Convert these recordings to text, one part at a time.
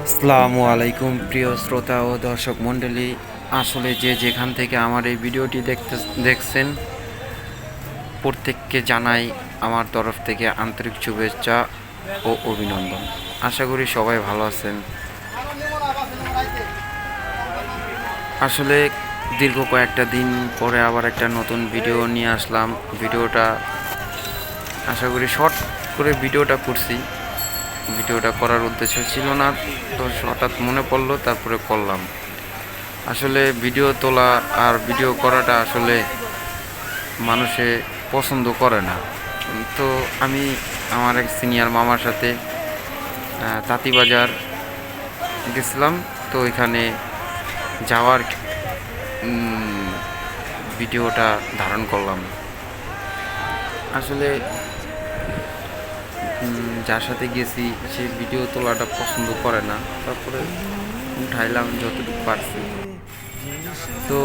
আসসালামু আলাইকুম প্রিয় শ্রোতা ও দর্শক মণ্ডলী, আসলে যে যেখান থেকে আমার এই ভিডিওটি দেখছেন প্রত্যেককে জানাই আমার তরফ থেকে আন্তরিক শুভেচ্ছা ও অভিনন্দন। আশা করি সবাই ভালো আছেন। আসলে দীর্ঘ কয়েকটা দিন পরে আবার একটা নতুন ভিডিও নিয়ে আসলাম। ভিডিওটা আশা করি শর্ট করে ভিডিওটা করছি। ভিডিওটা করার উদ্দেশ্য ছিল না, তো হঠাৎ মনে পড়লো তারপরে করলাম। আসলে ভিডিও তোলা আর ভিডিও করাটা আসলে মানুষে পছন্দ করে না। তো আমি আমার এক সিনিয়র মামার সাথে তাঁতিবাজার গেছিলাম। তো এখানে যাওয়ার ভিডিওটা ধারণ করলাম। আসলে যার সাথে গেছি সে ভিডিও তোলাটা পছন্দ করে না, তারপরে উঠাইলাম যতটুকু পারছি। তো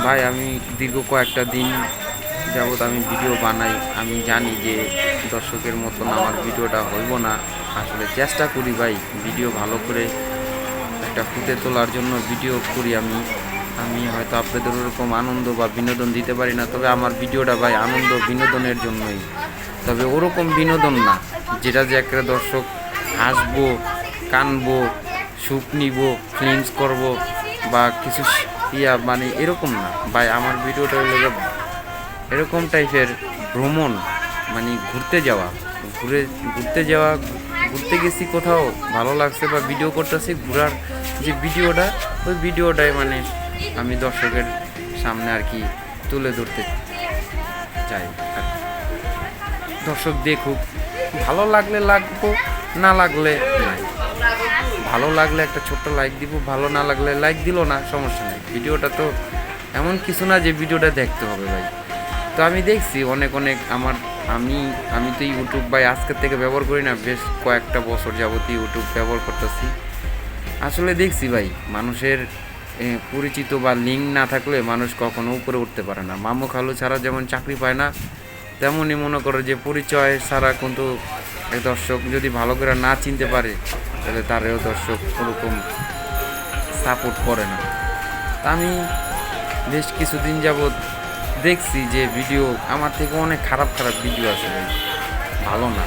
ভাই, আমি দীর্ঘ কয়েকটা দিন যাবৎ আমি ভিডিও বানাই। আমি জানি যে দর্শকের মতন আমার ভিডিওটা হইব না। আসলে চেষ্টা করি ভাই ভিডিও ভালো করে একটা ফুটে তোলার জন্য ভিডিও করি। আমি হয়তো আপনাদের ওরকম আনন্দ বা বিনোদন দিতে পারি না, তবে আমার ভিডিওটা ভাই আনন্দ বিনোদনের জন্যই। তবে ওরকম বিনোদন না যেটা যে একটা দর্শক হাসবো, কানবো, সুখ নিব, ফিলিংস করব বা কিছু মানে এরকম না ভাই। আমার ভিডিওটা হলো এরকম টাইপের ভ্রমণ, মানে ঘুরতে যাওয়া। ঘুরতে গেছি কোথাও, ভালো লাগছে বা ভিডিও করতেছি, ঘোরার যে ভিডিওটা, ওই ভিডিওটাই মানে আমি দর্শকের সামনে আর কি তুলে ধরতে চাই। দর্শক দেখুক, ভালো লাগলে লাগবো, না লাগলে নাই। ভালো লাগলে একটা ছোট্ট লাইক দিব, ভালো না লাগলে লাইক দিল না, সমস্যা নেই। ভিডিওটা তো এমন কিছু না যে ভিডিওটা দেখতে হবে ভাই। তো আমি দেখছি অনেক আমি তো ইউটিউব ভাই আজকের থেকে ব্যবহার করি না, বেশ কয়েকটা বছর যাবত ইউটিউব ব্যবহার করতেছি। আসলে দেখছি ভাই, মানুষের পরিচিত বা লিঙ্ক না থাকলে মানুষ কখনো উপরে উঠতে পারে না। মামু খালু ছাড়া যেমন চাকরি পায় না, তেমনই মনে করো যে পরিচয় ছাড়া কিন্তু এক দর্শক যদি ভালো করে না চিনতে পারে, তাহলে তারেও দর্শক ওরকম সাপোর্ট করে না। তা আমি বেশ কিছুদিন যাবৎ দেখছি যে ভিডিও আমার থেকে অনেক খারাপ ভিডিও আছে ভাই, ভালো না,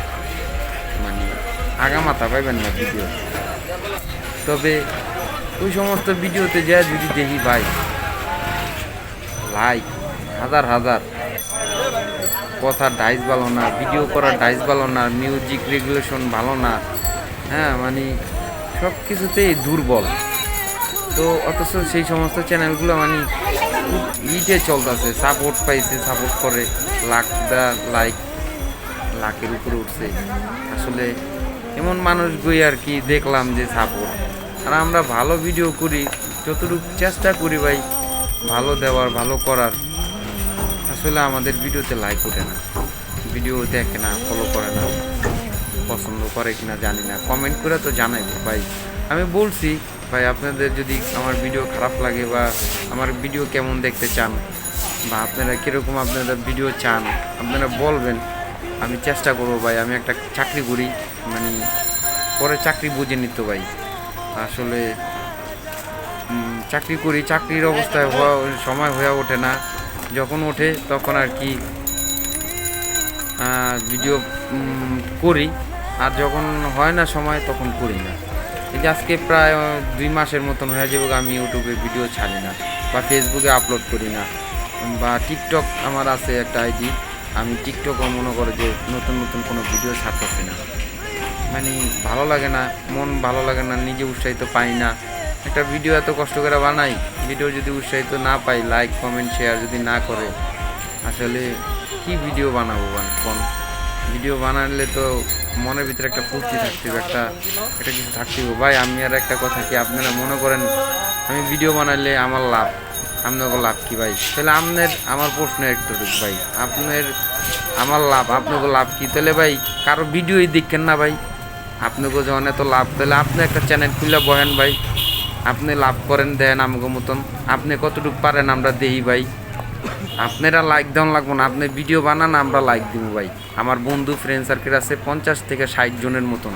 মানে আগামাথা পাইবেন না ভিডিও। তবে ওই সমস্ত ভিডিওতে যা যদি দেখি ভাই, লাইক হাজার হাজার, কথার ডাইস ভালো না, ভিডিও করার ডাইস ভালো না, মিউজিক রেগুলেশন ভালো না, হ্যাঁ মানে সব কিছুতেই দুর্বল। তো অথচ সেই সমস্ত চ্যানেলগুলো মানে ইটে চলতেছে, সাপোর্ট পাইছে, সাপোর্ট করে, লাখের উপরে উঠছে। আসলে এমন মানুষগুলি আর কি দেখলাম যে সাপোর্ট। আর আমরা ভালো ভিডিও করি, যতটুকু চেষ্টা করি ভাই ভালো দেওয়ার, ভালো করার, আসলে আমাদের ভিডিওতে লাইক ওঠে না, ভিডিও দেখে না, ফলো করে না, পছন্দ করে কিনা জানি না। কমেন্ট করে তো জানাইবো ভাই। আমি বলছি ভাই, আপনাদের যদি আমার ভিডিও খারাপ লাগে বা আমার ভিডিও কেমন দেখতে চান বা আপনারা কীরকম আপনারা ভিডিও চান, আপনারা বলবেন। আমি চেষ্টা করবো ভাই। আমি একটা চাকরি করি, মানে পরে চাকরি বুঝে নিত ভাই। আসলে চাকরি করি, চাকরির অবস্থায় সময় হয়ে ওঠে না, যখন ওঠে তখন আর কি ভিডিও করি, আর যখন হয় না সময় তখন করি না। এই যে আজকে প্রায় 2 মাসের মতন হয়ে যাবে আমি ইউটিউবে ভিডিও ছাড়ি না বা ফেসবুকে আপলোড করি না, বা টিকটক আমার আছে একটা আইডি, আমি টিকটকও মনে করে যে নতুন কোনো ভিডিও ছাড়তেছি না। মানে ভালো লাগে না, মন ভালো লাগে না, নিজে উৎসাহিত পাই না। একটা ভিডিও এত কষ্ট করে বানাই, ভিডিও যদি উৎসাহিত না পাই, লাইক কমেন্ট শেয়ার যদি না করে, আসলে কি ভিডিও বানাবো? কোন ভিডিও বানালে তো মনের ভিতরে একটা ফুর্তি থাকতে হবে, একটা কিছু থাকতে হবে ভাই। আমি আর একটা কথা কি, আপনারা মনে করেন আমি ভিডিও বানাইলে আমার লাভ, আপনাকে লাভ কি ভাই? তাহলে আমার প্রশ্ন একটু ভাই, আমার লাভ, আপনাকে লাভ কি? তাহলে ভাই কারো ভিডিওই দেখেন না ভাই, আপনাকে যখন এত লাভ, তাহলে আপনি একটা চ্যানেল খুলে বহেন ভাই, আপনি লাভ করেন, দেন আমাকে মতন, আপনি কতটুকু পারেন আমরা দেই ভাই। আপনারা লাইক দেওয়া লাগবো না, আপনি ভিডিও বানান, আমরা লাইক দিব ভাই। আমার বন্ধু ফ্রেন্ড সার্কেল আছে 50 থেকে 60 জনের মতন,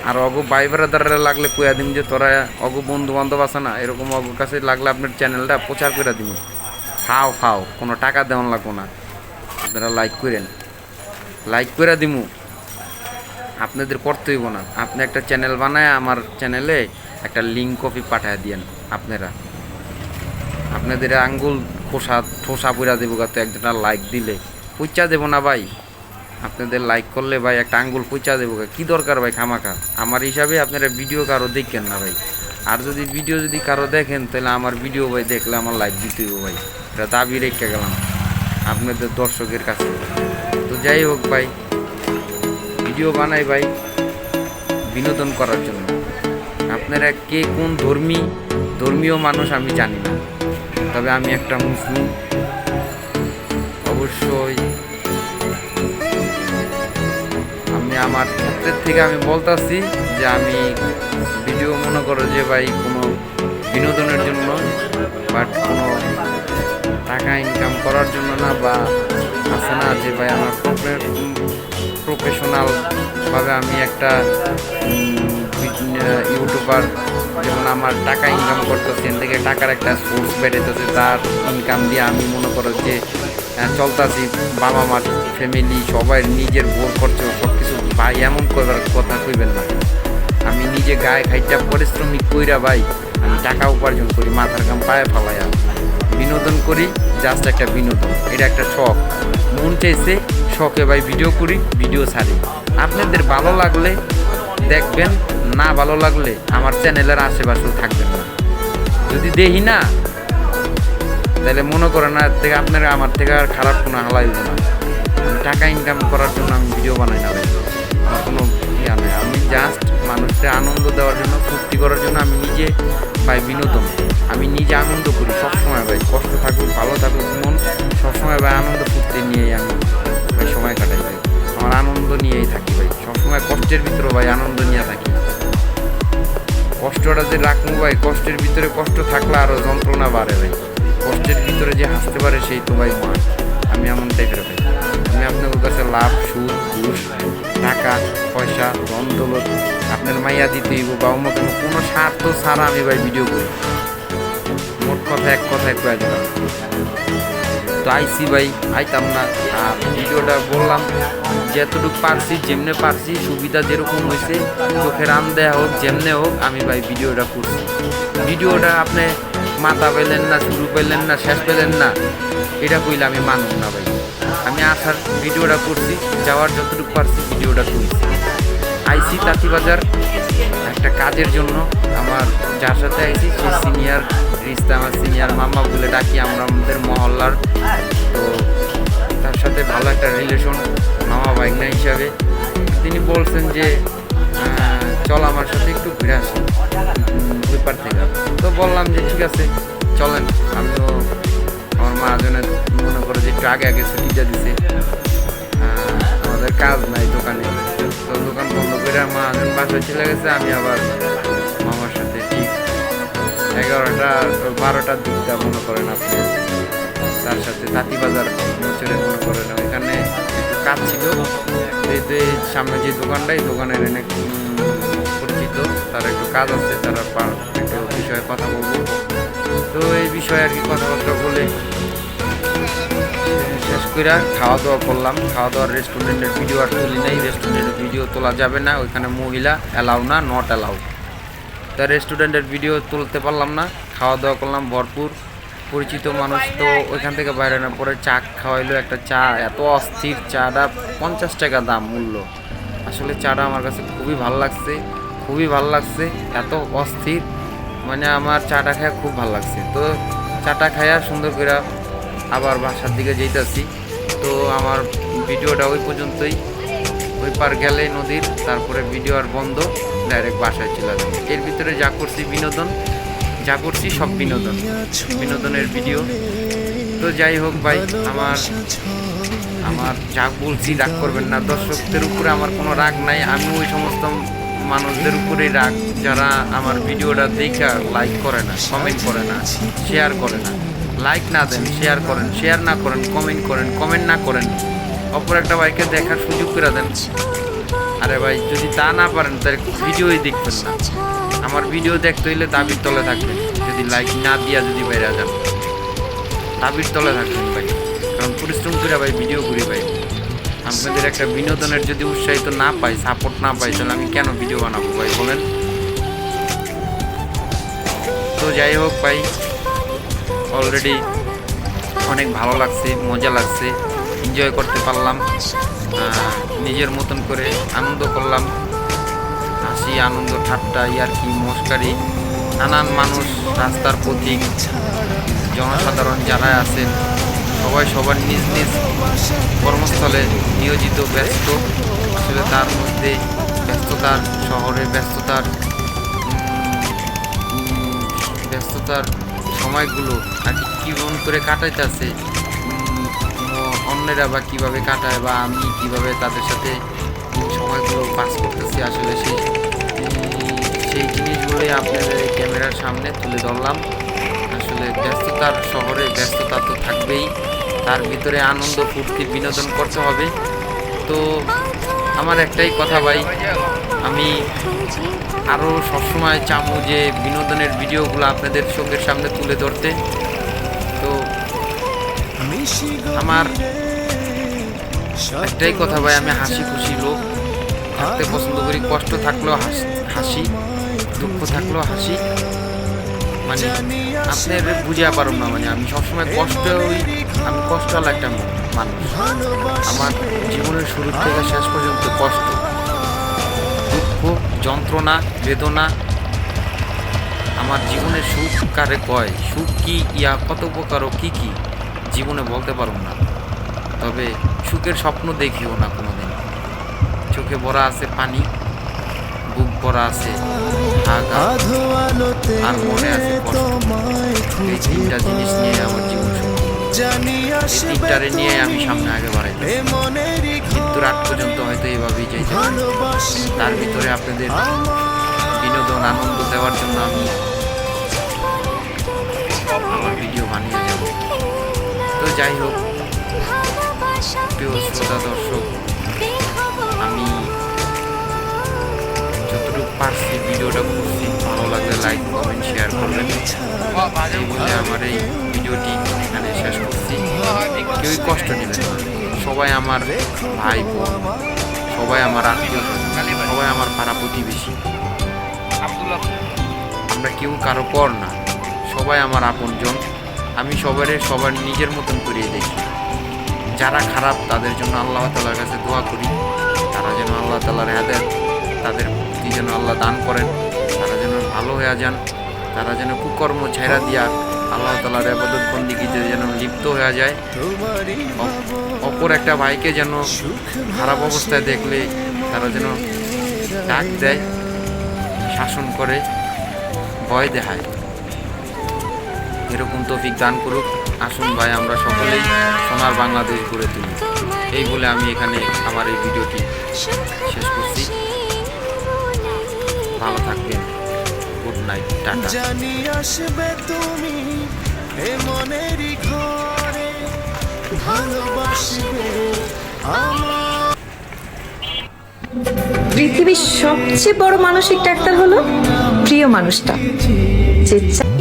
আর অগো ভাই ব্রাদাররা লাগলে কইয়া দিন যে তোরা অগো বন্ধু বান্ধব আছে না, এরকম অগোর কাছে লাগলে আপনার চ্যানেলটা প্রচার করে দিন। ফাও ফাও কোনো টাকা দেওয়ান লাগবো না, আপনারা লাইক করেন, লাইক করে দিমু, আপনাদের করতে হইব না। আপনি একটা চ্যানেল বানায় আমার চ্যানেলে একটা লিঙ্ক কপি পাঠায় দিয়েন। আপনাদের আঙ্গুল ঠোসা পুরা দেবো গাতে একজনের লাইক দিলে, পুইচা দেবো না ভাই। আপনাদের লাইক করলে ভাই একটা আঙ্গুল পুইচা দেবো, কি দরকার ভাই খামাখা? আমার হিসাবে আপনারা ভিডিও কারো দেখেন না ভাই। আর যদি ভিডিও যদি কারো দেখেন তাহলে আমার ভিডিও ভাই দেখলে আমার লাইক দিতে হইব ভাই, এটা দাবি রেখে গেলাম আপনাদের দর্শকের কাছে। তো যাই হোক ভাই, ভিডিও বানাই ভাই বিনোদন করার জন্য। আপনারা কে কোন ধর্মীয় মানুষ আমি জানি না, তবে আমি একটা মুসলিম। অবশ্যই আমি আমার ক্ষেত্রের থেকে আমি বলতেছি যে আমি ভিডিও মনে করো যে ভাই কোনো বিনোদনের জন্য, বাট কোনো টাকা ইনকাম করার জন্য না, বা আছে না যে ভাই আমার প্রফেশনালভাবে আমি একটা ইউটিউবার, যেমন আমার টাকা ইনকাম করতেছে, এর থেকে টাকার একটা সোর্স বেড়েতেছে, তার ইনকাম দিয়ে আমি মনে করো যে চলতেছি, বাবা মা ফ্যামিলি সবাই নিজের বোর খরচ সব কিছু। ভাই এমন করার কথা কইবেন না, আমি নিজে গায়ে খাইটা পরিশ্রমিক কইরা ভাই আমি টাকা উপার্জন করি, মাথার কাম পায়ে ফালাইয়া বিনোদন করি। জাস্ট একটা বিনোদন, এটা একটা শখ, মন চাইছে শখে ভাই ভিডিও করি, ভিডিও ছাড়ি। আপনাদের ভালো লাগলে দেখবেন, না ভালো লাগলে আমার চ্যানেলের আশেপাশেও থাকবেন না। যদি দেখি না তাহলে মনে করেন না থেকে আপনারা আমার থেকে আর খারাপ কোনো হালাই হইব না। আমি টাকা ইনকাম করার জন্য আমি ভিডিও বানাই না ভাই, আমার কোনো ইয়া নেই। আমি জাস্ট মানুষকে আনন্দ দেওয়ার জন্য, ফুর্তি করার জন্য আমি নিজে ভাই বিনোদন, আমি নিজে আনন্দ করি সবসময় ভাই। কষ্ট থাকুক ভালো থাকুক মন, সবসময় ভাই আনন্দ ফুর্তি নিয়েই আমি ভাই সময় কাটাই ভাই। আমার আনন্দ নিয়েই থাকি ভাই, সবসময় কষ্টের ভিতরে ভাই আনন্দ নিয়ে থাকি। কষ্টটা যে রাখবো ভাই, কষ্টের ভিতরে কষ্ট থাকলে আরও যন্ত্রণা বাড়ে ভাই। কষ্টের ভিতরে যে হাসতে পারে সেই তো ভাই মা। আমি এমন টাইপের ভাই, আমি আপনার কাছে লাভ সুদ ঘুষ টাকা পয়সা ধন দৌলত আপনার মাইয়া দিতে হইব বা অন্য কোনো স্বার্থ ছাড়া আমি ভাই ভিডিও করি। মোট কথা এক কথায় কয়ে দিলাম। তো আইসি ভাই আইতাম না, আর ভিডিওটা বললাম যতটুকু পারছি, যেমনে পারছি, সুবিধা যেরকম হয়েছে, চোখের আম দেয়া হোক যেমনে হোক, আমি ভাই ভিডিওটা করছি। ভিডিওটা আপনি মাথা পেলেন না, শুরু পেলেন না, শেষ পেলেন না, এটা কইলে আমি মানব না ভাই। আমি আসার ভিডিওটা করছি, যাওয়ার যতটুকু পারছি ভিডিওটা করছি। আইসি তাঁতিবাজার একটা কাজের জন্য, আমার যার সাথে আইসি সে সিনিয়র রিস্তা, আমার সিনিয়র মামা বলে ডাকি আমরা আমাদের মহল্লার। তো তার সাথে ভালো একটা রিলেশন মামা ভাইগনা হিসাবে। তিনি বলছেন যে চল আমার সাথে একটু ঘুরে আসি ব্যাপার থেকে। তো বললাম যে ঠিক আছে চলেন। আমিও আমার মহাজনের মনে করো যে একটু আগে আগে ছুটিটা দিছে, আমাদের কাজ নাই দোকানে। তো দোকান বন্ধ করে মহাজন বাসায় চলে গেছে, আমি আবার মামার সাথে ঠিক 11টা 12টার দিকটা মনে করেন আপনি তার সাথে তাঁতিবাজার চলে মনে করেন ওইখানে একটু কাজ ছিল। সামনে যে দোকানটা, এই দোকানের অনেক পরিচিত, তার একটু কাজ আছে, তারা একটু বিষয়ে কথা বলবো। তো এই বিষয়ে আর কি কথাবার্তা বলে শেষ করে খাওয়া দাওয়া করলাম। খাওয়া দাওয়ার রেস্টুরেন্টের ভিডিও আর তুলি নেই, রেস্টুরেন্টের ভিডিও তোলা যাবে না, ওইখানে মহিলা অ্যালাউ না, নট অ্যালাউ। তা রেস্টুরেন্টের ভিডিও তুলতে পারলাম না। খাওয়া দাওয়া করলাম ভরপুর, পরিচিত মানুষ তো ওইখান থেকে বাইরে না, পরে চা খাওয়াইলো। একটা চা এত অস্থির, চাটা 50 টাকা দাম মূল্য। আসলে চাটা আমার কাছে খুবই ভালো লাগছে, খুবই ভালো লাগছে, এত অস্থির, মানে আমার চাটা খাওয়া খুব ভালো লাগছে। তো চাটা খাইয়া সুন্দর করে আবার বাসার দিকে যেতেছি। তো আমার ভিডিওটা ওই পর্যন্তই, ওই পার গেলে নদীর, তারপরে ভিডিও আর বন্ধ, ডাইরেক্ট বাসায় চলে যাবে। এর ভিতরে যা করছি বিনোদন, যা করছি সব বিনোদনের ভিডিও। তো যাই হোক ভাই, আমার যা বলছি রাগ করবেন না। দর্শকদের উপরে আমার কোনো রাগ নাই, আমি ওই সমস্ত মানুষদের উপরেই রাগ যারা আমার ভিডিওটা দেখে লাইক করে না, কমেন্ট করে না, শেয়ার করে না। লাইক না দেন, শেয়ার করেন, শেয়ার না করেন, কমেন্ট করেন, কমেন্ট না করেন, অপর একটা ভাইকে দেখার সুযোগ করে দেন। আরে ভাই যদি তা না পারেন তাহলে ভিডিওই দেখবেন না। আমার ভিডিও দেখতে হইলে দাবির তলে থাকবেন, যদি লাইক না দিয়া যদি বাইরে যান দাবির তলে থাকবেন ভাই, কারণ পরিশ্রম করে ভাই ভিডিও করি ভাই। আপনাদের একটা বিনোদনের যদি উৎসাহিত না পাই, সাপোর্ট না পাই, তাহলে আমি কেন ভিডিও বানাবো ভাই বলেন? তো যাই হোক ভাই, অলরেডি অনেক ভালো লাগছে, মজা লাগছে, এনজয় করতে পারলাম, নিজের মতন করে আনন্দ করলাম, হাসি আনন্দ ঠাট্টা ইয়ার্কি মস্কারি, নানান মানুষ, রাস্তার পথিক, জনসাধারণ যারা আছেন সবাই সবার নিজ নিজ কর্মস্থলে নিয়োজিত, ব্যস্ত। আসলে তার মধ্যে ব্যস্ততার শহরে ব্যস্ততার সময়গুলো আর কি কীভাবে করে কাটাইতেছে অন্যেরা, বা কীভাবে কাটায়, বা আমি কীভাবে তাদের সাথে সময়গুলো পাস করতেছি, আসলে সেই জিনিসগুলোই আপনাদের ক্যামেরার সামনে তুলে ধরলাম। আসলে ব্যস্ততার শহরে ব্যস্ততা তো থাকবেই, তার ভিতরে আনন্দ ফুর্তি বিনোদন করতে হবে। তো আমার একটাই কথা ভাই, আমি আরও সবসময় চাবো যে বিনোদনের ভিডিওগুলো আপনাদের চোখের সামনে তুলে ধরতে। তো আমার একটাই কথা ভাই, আমি হাসি খুশি লোক থাকতে পছন্দ করি, কষ্ট থাকলেও হাসি, দুঃখ থাকলেও হাসি। মানে আপনার বুঝিয়া পারুন না, মানে আমি সবসময় আমি কষ্টওয়ালা একটা মানুষ। আমার জীবনের শুরু থেকে শেষ পর্যন্ত কষ্ট, দুঃখ, যন্ত্রণা, বেদনা। আমার জীবনের সুখ কারে কয়, সুখ কি ইয়া কত প্রকার ও কী কী জীবনে বলতে পারুন না। তবে সুখের স্বপ্ন দেখিও না কোনোদিন। চোখে ভরা আছে পানি, বুক ভরা আছে আর মনে আছে কষ্ট। এই তিনটা জিনিস নিয়ে আমার জীবন সুখ, এই তিনটারে নিয়ে আমি সামনে আগে বাড়াই, কিন্তু রাত পর্যন্ত হয়তো এইভাবেই যাইতে পারি। তার ভিতরে আপনাদের বিনোদন আনন্দ দেওয়ার জন্য আমি আমার ভিডিও বানিয়ে যাব। তো যাই হোক প্রিয় শ্রোতা দর্শক, আমি যতটুকু পারছি ভিডিওটা করছি, ভালো লাগলে লাইক কমেন্ট শেয়ার করবেন। এই বলে আমার এই ভিডিওটি এখানে শেষ করছি। কেউই কষ্ট নেবেন না, সবাই আমার ভাই বোন, সবাই আমার আত্মীয়, সবাই আমার পাড়া প্রতিবেশী। আমরা কেউ কারো পর না, সবাই আমার আপনজন। আমি সবার নিজের মতন করিয়ে দেখি। যারা খারাপ তাদের জন্য আল্লাহ তাআলার কাছে দোয়া করি, তারা যেন আল্লাহ তাআলার হেদায়েত তাদের প্রতি যেন আল্লাহ দান করেন, তারা যেন ভালো হয়ে যান, তারা যেন কুকর্ম ছেড়া দিয়া আল্লাহ তাআলার ইবাদত বন্দেগীতে যেন লিপ্ত হয়ে যায়। অপর একটা ভাইকে যেন খারাপ অবস্থায় দেখলে তারা যেন ডাক দেয়, শাসন করে, ভয় দেখায়। এরকম তৌফিক দান করুক। আসুন ভাই, আমরা সকলেই সোনার বাংলাদেশ গড়ে তুলি। এই বলে আমি এখানে আমার এই ভিডিওটি শেষ করছি। ভালো থাকবেন, গুড নাইট, টাটা। জানি আসবে তুমি এ মনেরই ঘরে, ভালোবাসবে আমার। পৃথিবীর সবচেয়ে বড় মানসিক ডাক্তার হলো প্রিয় মানুষটা।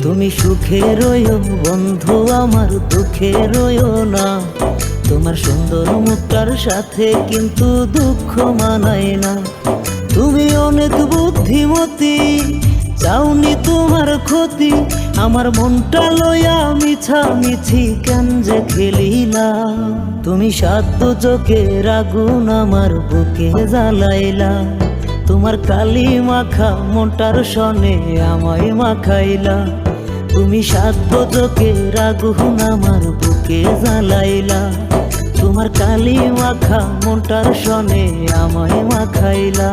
তুমি সুখে রইও বন্ধু, আমার দুঃখে রইও না। তোমার সুন্দর মুখটার সাথে কিন্তু দুঃখ মানায় না। তুমি অনেক বুদ্ধিমতী, চাওনি তোমার ক্ষতি। আমার মনটা লইয়া মিছামিছি কেন যে খেলিলা। তুমি সাধ্য চোখের আগুন আমার বুকে জ্বালাইলা। তোমার কালি মাখা মনটার সনে আমায় মাখাইলা। তুমি সাধ্য চোখের আগুন আমার বুকে জ্বালাইলা। তোমার কালি মাখা মনটার সনে আমায় মাখাইলা।